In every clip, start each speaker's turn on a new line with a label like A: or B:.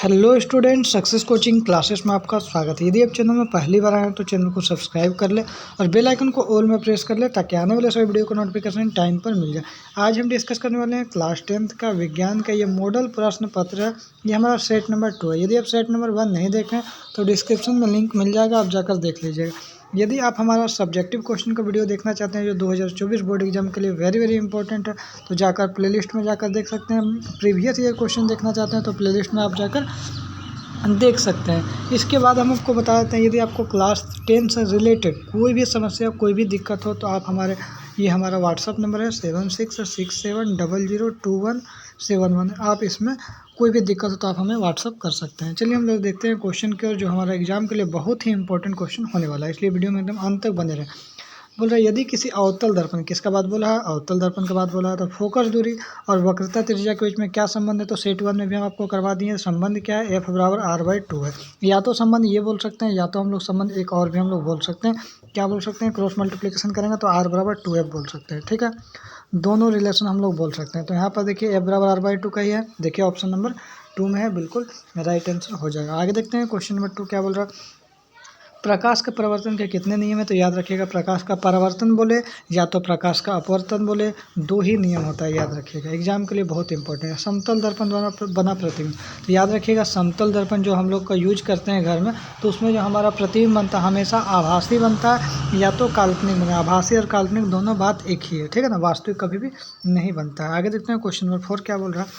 A: Hello student, success coaching classes में आपका स्वागत है। यदि आप चैनल में पहली बार आए हैं तो चैनल को सब्सक्राइब कर ले और बेल आइकन को ऑल में प्रेस कर ले ताकि आने वाले सभी वीडियो को नोटिफिकेशन टाइम पर मिल जाए। आज हम डिस्कस करने वाले हैं क्लास 10th का विज्ञान का ये मॉडल प्रश्न पत्र है। ये हमारा सेट नंबर 2 है। यदि आप सेट नंबर 1 नहीं देखें तो डिस्क्रिप्शन में लिंक मिल जाएगा, आप जाकर देख लीजिएगा। यदि आप हमारा सब्जेक्टिव क्वेश्चन का वीडियो देखना चाहते हैं जो 2024 बोर्ड एग्जाम के लिए वेरी इंपॉर्टेंट है तो जाकर प्लेलिस्ट में जाकर देख सकते हैं। प्रीवियस ईयर क्वेश्चन देखना चाहते हैं तो प्लेलिस्ट में आप जाकर देख सकते हैं। इसके बाद हम आपको बता देते हैं, यदि आपको क्लास 10 से रिलेटेड कोई भी समस्या, कोई भी दिक्कत हो तो आप हमारा व्हाट्सअप नंबर है 7667002171। आप इसमें कोई भी दिक्कत हो तो आप हमें व्हाट्सअप कर सकते हैं। चलिए हम लोग देखते हैं क्वेश्चन की ओर, जो हमारा एग्जाम के लिए बहुत ही इंपॉर्टेंट क्वेश्चन होने वाला है, इसलिए वीडियो में एकदम अंत तक बने रहें। बोल रहा है यदि किसी अवतल दर्पण, किसका बात बोला है, अवतल दर्पण का बात बोला है, तो फोकस दूरी और वक्रता त्रिज्या के बीच में क्या संबंध है। तो सेट 1 में भी हम आपको करवा दिए। संबंध क्या है, F बराबर r/2 है। या तो संबंध ये बोल सकते हैं, या तो हम लोग संबंध एक और भी हम लोग बोल सकते हैं। क्या बोल सकते हैं, क्रॉस मल्टीप्लिकेशन करेंगे तो r बराबर 2f बोल सकते हैं। ठीक है, दोनों रिलेशन हम लोग बोल सकते हैं। तो यहाँ पर देखिए F बराबर r/2 का ही है। देखिए ऑप्शन नंबर 2 में है, बिल्कुल राइट आंसर हो जाएगा। आगे देखते हैं क्वेश्चन नंबर 2 क्या बोल रहा है। प्रकाश के परावर्तन के कितने नियम है। तो याद रखिएगा, प्रकाश का परावर्तन बोले या तो प्रकाश का अपवर्तन बोले, दो ही नियम होता है, याद रखिएगा। एग्जाम के लिए बहुत इंपॉर्टेंट है। समतल दर्पण द्वारा बना प्रतिबिंब, तो याद रखिएगा समतल दर्पण जो हम लोग का यूज करते हैं घर में, तो उसमें जो हमारा प्रतिबिंब बनता है हमेशा आभासी बनता है या तो काल्पनिक बनता है। आभासी और काल्पनिक दोनों बात एक ही है, ठीक है ना, वास्तविक कभी भी नहीं बनता है। आगे देखते हैं क्वेश्चन नंबर 4 क्या बोल रहा है।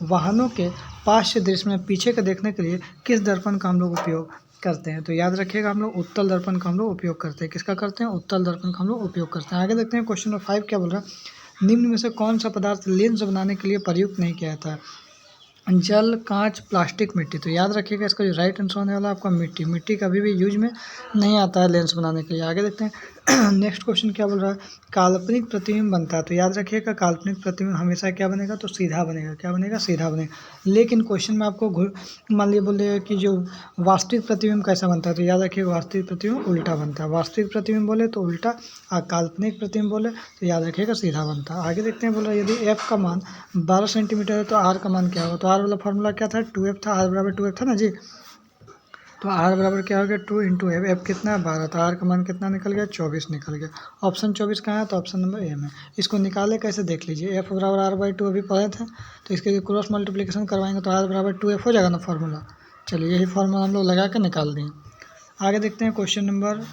A: वाहनों के पार्श्व दृश्य में पीछे का देखने के लिए किस दर्पण का हम लोग उपयोग करते हैं। तो याद रखिएगा, हम लोग उत्तल दर्पण का हम लोग उपयोग करते हैं। किसका करते हैं, उत्तल दर्पण का हम लोग उपयोग करते हैं। आगे देखते हैं क्वेश्चन नंबर 5 क्या बोल रहा है। निम्न में से कौन सा पदार्थ लेंस बनाने के लिए प्रयुक्त नहीं किया जाता है। जल, कांच, प्लास्टिक, मिट्टी। तो याद रखिएगा, इसका जो राइट आंसर होने वाला है आपका मिट्टी। मिट्टी कभी भी यूज में नहीं आता है लेंस बनाने के लिए। आगे देखते हैं नेक्स्ट क्वेश्चन क्या बोल रहा है। काल्पनिक प्रतिबिंब बनता है। तो याद रखिएगा, काल्पनिक प्रतिबिंब हमेशा क्या बनेगा, तो सीधा बनेगा। क्या बनेगा, सीधा बनेगा। लेकिन क्वेश्चन में आपको मान लीजिए बोले कि जो वास्तविक प्रतिबिंब कैसा बनता है, तो याद रखिएगा वास्तविक प्रतिबिंब उल्टा बनता है। वास्तविक प्रतिबिंब बोले तो उल्टा, और काल्पनिक प्रतिबिंब बोले तो याद रखिएगा सीधा बनता है। आगे देखते हैं, बोल रहा है यदि एफ का मान 12 सेंटीमीटर है तो आर का मान क्या होगा। तो आर वाला फॉर्मूला क्या था, 2f था, आर बराबर 2f था ना जी। तो आर बराबर क्या हो गया, 2 इंटू एफ। एफ कितना है, 12। तो आर का मान कितना निकल गया, 24 निकल गया। ऑप्शन 24 कहाँ है, तो ऑप्शन नंबर ए में। इसको निकाले कैसे देख लीजिए, एफ बराबर r/2 अभी पढ़े थे, तो इसके क्रॉस मल्टीप्लिकेशन करवाएंगे तो आर बराबर 2f हो जाएगा ना फॉर्मूला। चलिए यही फॉर्मूला हम लोग लगा के निकाल दें। आगे देखते हैं क्वेश्चन नंबर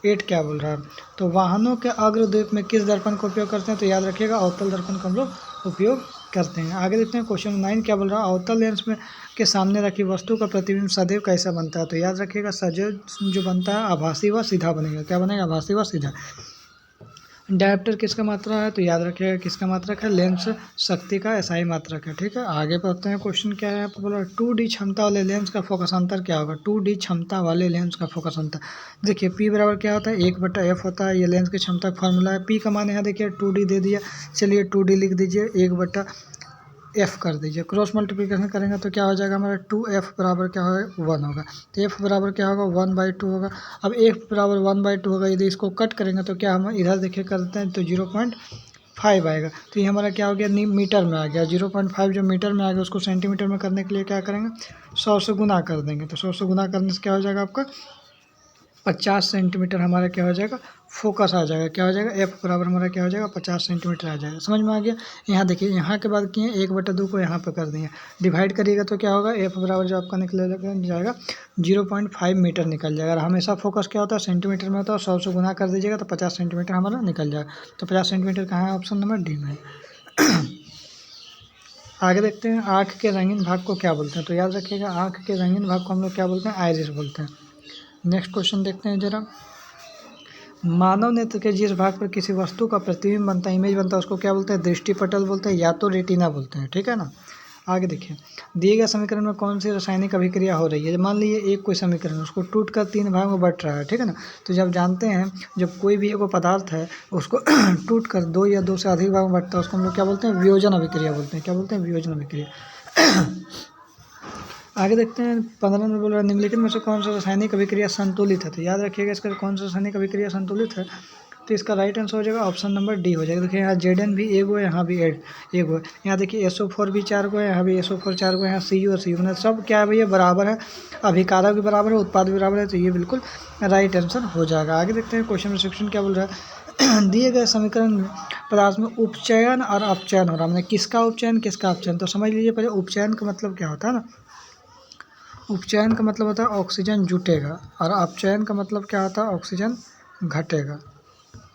A: 8 क्या बोल रहा है। तो वाहनों के अग्रद्वीप में किस दर्पण का उपयोग करते हैं। तो याद रखिएगा अवतल दर्पण का हम लोग उपयोग करते हैं। आगे देखते हैं क्वेश्चन 9 क्या बोल रहा है। अवतल लेंस में के सामने रखी वस्तु का प्रतिबिंब सदैव कैसा बनता है। तो याद रखिएगा सदैव जो बनता है आभासी व सीधा बनेगा। क्या बनेगा, आभासी व सीधा। डायप्टर किसका मात्रा है, तो याद रखिएगा किसका मात्रक है, लेंस शक्ति का एसआई मात्रक है। ठीक है, आगे पढ़ते हैं क्वेश्चन क्या है। यहाँ पर बोला 2D क्षमता वाले लेंस का फोकस अंतर क्या होगा। 2D क्षमता वाले लेंस का फोकस अंतर, देखिए P बराबर क्या होता है, 1/f होता है। ये लेंस की क्षमता का फॉर्मूला है। P का मान यहाँ देखिए 2D दे दिया, चलिए 2D लिख दीजिए, 1/f कर दीजिए। क्रॉस मल्टीप्लिकेशन करेंगे तो क्या हो जाएगा हमारा, 2f बराबर क्या होगा, 1 होगा। तो f बराबर क्या होगा, 1/2 होगा। अब f बराबर 1/2 होगा, यदि इसको कट करेंगे तो क्या हम इधर देखिए करते हैं तो 0.5 आएगा। तो ये हमारा क्या हो गया, मीटर में आ गया। 0.5 जो मीटर में आ गया उसको सेंटीमीटर में करने के लिए क्या करेंगे, 100 से गुना कर देंगे। तो 100 से गुना करने से क्या हो जाएगा आपका 50 सेंटीमीटर हमारा क्या हो जाएगा, फोकस आ जाएगा। क्या हो जाएगा, एफ बराबर हमारा क्या हो जाएगा, 50 सेंटीमीटर आ जाएगा। समझ में आ गया। यहाँ देखिए, यहाँ के बाद किए 1/2 को यहाँ पे कर दिए, डिवाइड करिएगा तो क्या होगा, एफ बराबर जो आपका निकल जाएगा 0.5 मीटर निकल जाएगा। और हमेशा फोकस क्या होता है, सेंटीमीटर में होता है। 100 से गुना कर दीजिएगा तो 50 सेंटीमीटर हमारा निकल जाएगा। तो 50 सेंटीमीटर कहाँ है, ऑप्शन नंबर डी में। आगे देखते हैं, आँख के रंगीन भाग को क्या बोलते हैं। तो याद रखिएगा, आँख के रंगीन भाग को हम लोग क्या बोलते हैं, आइरिस बोलते हैं। नेक्स्ट क्वेश्चन देखते हैं जरा। मानव नेत्र के जिस भाग पर किसी वस्तु का प्रतिबिंब बनता है, इमेज बनता है, उसको क्या बोलते हैं, दृष्टिपटल बोलते हैं या तो रेटिना बोलते हैं। ठीक है ना। आगे देखिए, दिए गए समीकरण में कौन सी रासायनिक अभिक्रिया हो रही है। मान लीजिए एक कोई समीकरण, उसको टूट कर 3 भाग में बट रहा है। ठीक है ना। तो जब जानते हैं, जब कोई भी एक पदार्थ है उसको टूट कर 2 या 2 से अधिक भाग में बटता है, उसको हम लोग क्या बोलते हैं, वियोजन अभिक्रिया बोलते हैं। क्या बोलते हैं, वियोजन अभिक्रिया। आगे देखते हैं 15 में बोल रहा है, निम्नलिखित में से कौन सा रासायनिक अभिक्रिया संतुलित है। तो याद रखिएगा, इसका कौन सा रासायनिक अभिक्रिया संतुलित है, तो इसका राइट आंसर हो जाएगा ऑप्शन नंबर डी हो जाएगा। देखिए यहाँ Zn भी एक है, यहाँ भी एक है। यहाँ देखिए SO4 भी 4 है, यहाँ भी SO4 4 है, यहाँ Cu और Cu सब क्या है भैया बराबर है, अभिकारक भी बराबर है, उत्पाद भी बराबर है, तो ये बिल्कुल राइट आंसर हो जाएगा। आगे देखते हैं क्वेश्चन सेक्शन क्या बोल रहा है। दिए गए समीकरण में पदार्थ में उपचयन और अपचयन हो रहा है, मतलब किसका उपचयन किसका अपचयन। तो समझ लीजिए पहले उपचयन का मतलब क्या होता है ना, उपचयन का मतलब होता है ऑक्सीजन जुटेगा, और अपचयन का मतलब क्या होता है ऑक्सीजन घटेगा।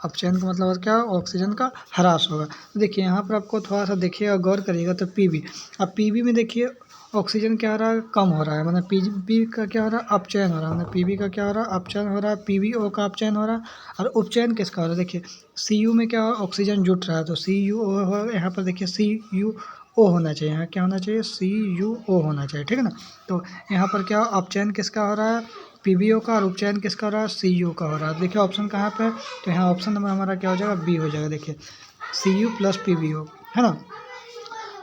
A: अपचयन का मतलब क्या है ऑक्सीजन का ह्रास होगा। तो देखिए यहाँ पर आपको थोड़ा सा देखिएगा, गौर करिएगा तो पीबी, अब पीबी में देखिए ऑक्सीजन क्या हो रहा है कम हो रहा है, मतलब पीबी का क्या हो रहा है अपचयन हो रहा है, मतलब पीबी का क्या हो रहा है अपचयन हो रहा है, पीबीओ का अपचयन हो रहा है। और उपचयन किसका हो रहा है, देखिए Cu में क्या हो ऑक्सीजन जुट रहा है, तो CuO हो, यहाँ पर देखिए CuO होना चाहिए, यहाँ क्या होना चाहिए CuO होना चाहिए, ठीक है ना। तो यहाँ पर क्या अपचयन किसका हो रहा है पीबीओ का, और उपचयन किसका हो रहा है Cu का हो रहा है। देखिए ऑप्शन कहाँ पे है, तो यहाँ ऑप्शन नंबर हमारा क्या हो जाएगा बी हो जाएगा। देखिए Cu प्लस पीबीओ है ना।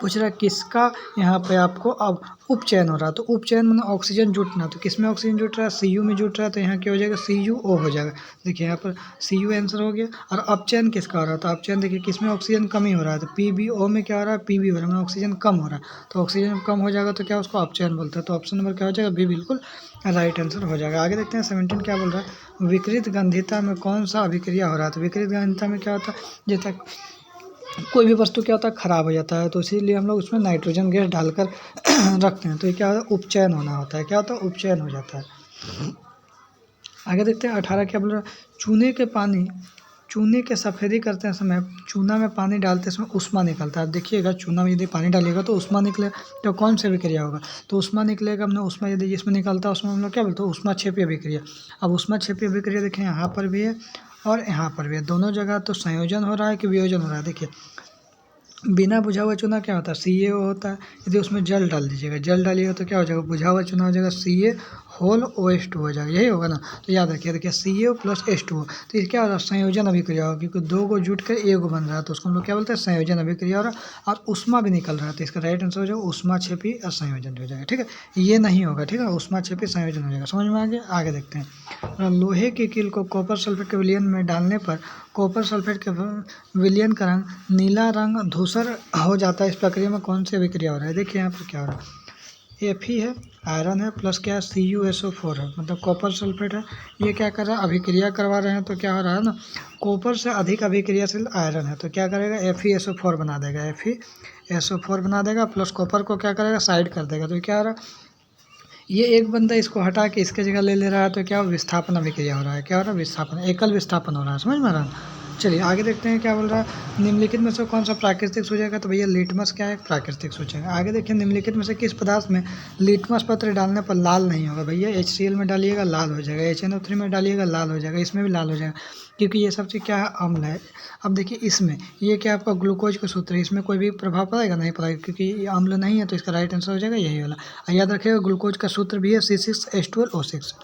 A: पूछ रहा है किसका यहाँ पे आपको अब उपचयन हो रहा है, तो उपचयन मतलब ऑक्सीजन जुटना, तो किस में ऑक्सीजन जुट रहा है Cu में जुट रहा है, तो यहाँ क्या हो जाएगा CuO हो जाएगा। देखिए यहाँ पर Cu आंसर हो गया। और अपचयन किसका हो रहा है, तो अपचयन देखिए किस में ऑक्सीजन कमी हो रहा है, तो PbO में क्या हो रहा है PB हो रहा है, मतलब ऑक्सीजन कम हो रहा है, तो ऑक्सीजन कम हो जाएगा तो क्या उसको अपचयन बोलते हैं। तो ऑप्शन नंबर क्या हो जाएगा बी बिल्कुल राइट आंसर हो जाएगा। आगे देखते हैं 17 क्या बोल रहा है, विकृत गंधिता में कौन सा अभिक्रिया हो रहा है। तो विकृत गंधिता में क्या होता है, जैसे कोई भी वस्तु क्या होता है खराब हो जाता है, तो इसीलिए हम लोग उसमें नाइट्रोजन गैस डालकर रखते हैं, तो ये क्या होता है उपचयन होना होता है, क्या होता है उपचयन हो जाता है। आगे देखते हैं 18 क्या बोल रहा है, चूने के सफेदी करते समय चूना में पानी डालते समय उष्मा निकलता है। देखिएगा चूना में यदि पानी डालिएगा तो उष्मा निकले, तो कौन सी अभिक्रिया होगा, तो उष्मा निकलेगा, हमने उष्मा यदि जिसमें निकलता है उसमें हम लोग क्या बोलते हैं उष्माक्षेपी अभिक्रिया। अब उष्माक्षेपी अभिक्रिया देखें यहाँ पर भी है और यहाँ पर भी है, दोनों जगह तो संयोजन हो रहा है कि वियोजन हो रहा है। देखिए बिना बुझा हुआ चूना क्या होता है CaO होता है, यदि उसमें जल डाल दीजिएगा, जल डालिएगा तो क्या हो जाएगा बुझा हुआ चूना हो जाएगा CaOH2 हो जाएगा, यही होगा ना। तो याद रखिए देखिए Ca प्लस H2O, तो ये क्या हो रहा है संयोजन अभिक्रिया होगा, क्योंकि दो को जुट कर एक बन रहा है, तो उसको हम लोग क्या बोलते हैं संयोजन अभिक्रिया हो रहा है। और उष्मा भी निकल रहा है, तो इसका राइट आंसर हो जाएगा उष्माक्षेपी असंयोजन हो जाएगा, ठीक है, ये नहीं होगा, ठीक है उष्माक्षेपी संयोजन हो जाएगा। समझ में आ गया। आगे देखते हैं लोहे की कील को कॉपर सल्फेट के विलयन में डालने पर कॉपर सल्फेट के विलयन का रंग नीला रंग धूसर हो जाता है, इस प्रक्रिया में कौन सी अभिक्रिया हो रहा है। देखिए यहाँ पर क्या हो रहा है Fe है, आयरन है, प्लस क्या है CuSO4 है, मतलब कॉपर सल्फेट है, ये क्या कर रहा है अभिक्रिया करवा रहे हैं, तो क्या हो रहा है ना कॉपर से अधिक अभिक्रियाशील आयरन है, तो क्या करेगा FeSO4 बना देगा, FeSO4 बना देगा, प्लस कॉपर को क्या करेगा साइड कर देगा, तो क्या हो रहा है ये एक बंदा इसको हटा के इसके जगह ले रहा है, तो क्या विस्थापन अभिक्रिया हो रहा है, क्या हो रहा है विस्थापन, एकल विस्थापन हो रहा है। समझ में आ रहा है। चलिए आगे देखते हैं क्या बोल रहा है, निम्नलिखित में से कौन सा प्राकृतिक सूचक है, तो भैया लिटमस क्या है प्राकृतिक सूचक है। आगे देखिए निम्नलिखित में से किस पदार्थ में लिटमस पत्र डालने पर लाल नहीं होगा। भैया HCl में डालिएगा लाल हो जाएगा, HNO3 में डालिएगा लाल हो जाएगा, इसमें भी लाल हो जाएगा, क्योंकि ये सब चीज़ क्या है अम्ल है। अब देखिए इसमें ये क्या आपका ग्लूकोज का सूत्र है, इसमें कोई भी प्रभाव पड़ेगा नहीं पड़ेगा, क्योंकि ये अम्ल नहीं है, तो इसका राइट आंसर हो जाएगा यही वाला। याद रखिएगा ग्लूकोज का सूत्र भी है C6H12O6।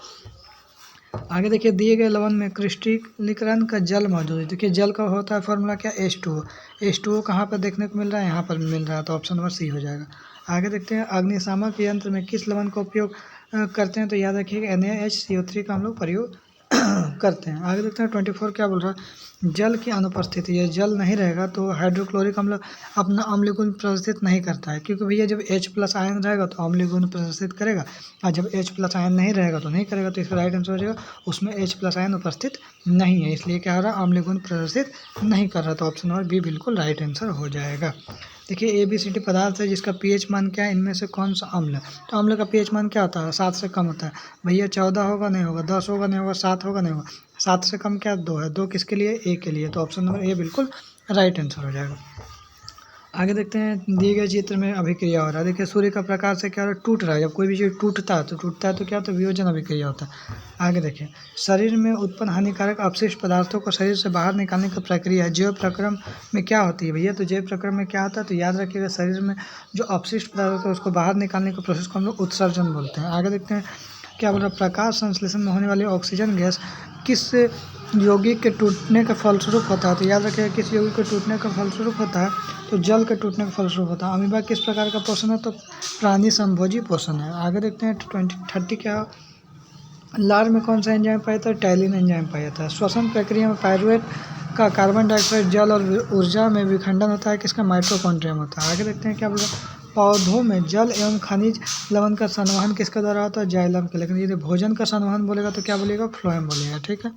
A: आगे देखिए दिए गए लवण में क्रिस्टलीकरण का जल मौजूद है। देखिए जल का होता है फॉर्मूला क्या H2O कहाँ पर देखने को मिल रहा है यहाँ पर मिल रहा है, तो ऑप्शन नंबर सी हो जाएगा। आगे देखते हैं अग्निशामक यंत्र में किस लवण का उपयोग करते हैं, तो याद रखिएगा NaHCO3 का हम लोग प्रयोग करते हैं। आगे देखते हैं 24 क्या बोल रहा है, जल की अनुपस्थिति, ये जल नहीं रहेगा तो हाइड्रोक्लोरिक अम्ल अपना अम्लीय गुण प्रदर्शित नहीं करता है, क्योंकि भैया जब H+ आयन रहेगा तो अम्लीय गुण प्रदर्शित करेगा, और जब H+ आयन नहीं रहेगा तो नहीं करेगा, तो इसका राइट आंसर हो जाएगा उसमें H+ आयन उपस्थित नहीं है, इसलिए क्या हो रहा है अम्लीय गुण प्रदर्शित नहीं कर रहा, तो ऑप्शन नंबर बी बिल्कुल राइट आंसर हो जाएगा। देखिए ABCD पदार्थ है जिसका pH मान क्या है, इनमें से कौन सा अम्ल है, तो अम्ल का pH मान क्या होता है 7 से कम होता है। भैया 14 होगा नहीं होगा, 10 होगा नहीं होगा, 7 होगा नहीं होगा, 7 से कम क्या 2 है, 2 किसके लिए A के लिए, तो ऑप्शन नंबर ए बिल्कुल राइट आंसर हो जाएगा। आगे देखते हैं दिए गए चित्र में अभिक्रिया हो रहा है। देखिए सूर्य का प्रकाश से क्या हो रहा है टूट रहा है, जब कोई भी चीज़ टूटता है तो क्या होता है वियोजन अभिक्रिया होता है। आगे देखिए शरीर में उत्पन्न हानिकारक अपशिष्ट पदार्थों को शरीर से बाहर निकालने की प्रक्रिया है जैव प्रक्रम में क्या होती है। भैया तो जैव प्रक्रम में क्या होता है, तो याद रखिएगा शरीर में जो अपशिष्ट पदार्थ होता है उसको बाहर निकालने के प्रोसेस को हम लोग उत्सर्जन बोलते हैं। आगे देखते हैं क्या बोल रहा है, प्रकाश संश्लेषण में होने वाली ऑक्सीजन गैस किस यौगिक के टूटने का फलस्वरूप होता है, तो याद रखिएगा किस यौगिक के टूटने का फलस्वरूप होता है, तो जल के टूटने का फलस्वरूप होता है। अमीबा किस प्रकार का पोषण है, तो प्राणी संभोजी पोषण है। आगे देखते हैं 30 क्या लार में कौन सा एंजाइम पाया जाता है, टैलिन एंजाइम पाया जाता है। श्वसन प्रक्रिया में पायरुवेट का कार्बन डाइऑक्साइड जल और ऊर्जा में विखंडन होता है किसका, माइटोकॉन्ड्रियम होता है। आगे देखते हैं क्या बोल रहा है, पौधों में जल एवं खनिज लवण का संवहन किसके द्वारा होता है, जाइलम के। लेकिन यदि भोजन का संवहन बोलेगा तो क्या बोलेगा, फ्लोएम बोलेगा। ठीक है,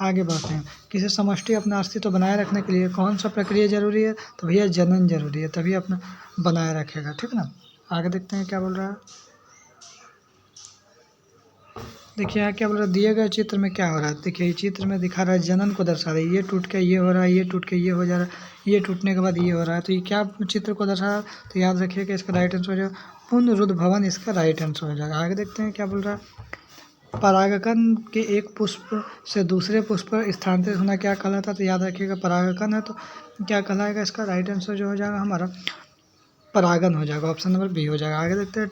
A: आगे बढ़ते हैं। किसी समष्टि अपना अस्तित्व बनाए रखने के लिए कौन सा प्रक्रिया जरूरी है, तो भैया जनन जरूरी है, तभी अपना बनाए रखेगा। ठीक है ना, आगे देखते हैं क्या बोल रहा है। देखिए यहाँ क्या बोल रहा है, दिए गए चित्र में क्या हो रहा है। देखिए चित्र में दिखा रहा है जनन को दर्शा रहा है, ये टूट के ये हो रहा है, ये टूट के ये हो जा रहा है, ये टूटने के बाद ये हो रहा है। तो ये क्या चित्र को दर्शा रहा है, तो याद रखिए कि इसका राइट आंसर हो जाएगा पुनरुद्भवन, इसका राइट आंसर हो जाएगा। आगे देखते हैं क्या बोल रहा है, परागकण के एक पुष्प से दूसरे पुष्प पर स्थानांतरित होना क्या कहलाता है, तो याद रखिएगा परागकण है तो क्या कहलाएगा, इसका राइट आंसर जो हो जाएगा हमारा परागन हो जाएगा, ऑप्शन नंबर बी हो जाएगा। आगे देखते हैं,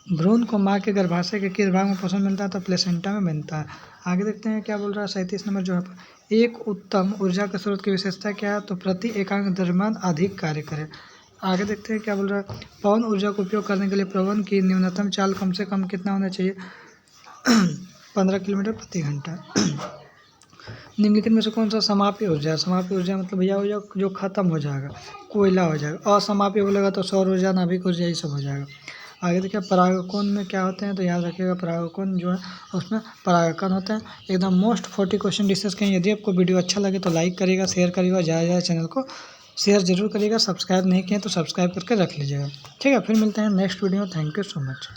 A: भ्रूण को माँ के गर्भाशय के किस भाग में पोषण मिलता है, तो प्लेसेंटा में मिलता है। आगे देखते हैं क्या बोल रहा है, 37 नंबर जो है, एक उत्तम ऊर्जा के स्रोत की विशेषता क्या है, तो प्रति एकांक द्रव्यमान अधिक कार्य करे। आगे देखते हैं क्या बोल रहा है, पवन ऊर्जा का उपयोग करने के लिए पवन की न्यूनतम चाल कम से कम कितना होना चाहिए, 15 किलोमीटर प्रति घंटा। निम्नलिखित में से कौन सा समाप्य ऊर्जा है, समाप्य ऊर्जा मतलब भैया ऊर्जा जो खत्म हो जाएगा, कोयला हो जाएगा। असमाप्य बोलेगा तो सौर ऊर्जा, नाभिक ऊर्जा, ये सब हो जाएगा। आगे देखिए परागकण में क्या होते हैं, तो याद रखिएगा परागकण जो है उसमें परागकण होता है। एकदम मोस्ट 40 क्वेश्चन डिस्कस करें। यदि आपको वीडियो अच्छा लगे तो लाइक करिएगा, शेयर करिएगा, ज़्यादा चैनल को शेयर जरूर करिएगा, सब्सक्राइब नहीं किए तो सब्सक्राइब करके रख लीजिएगा। ठीक है, फिर मिलते हैं next video. Thank you so much.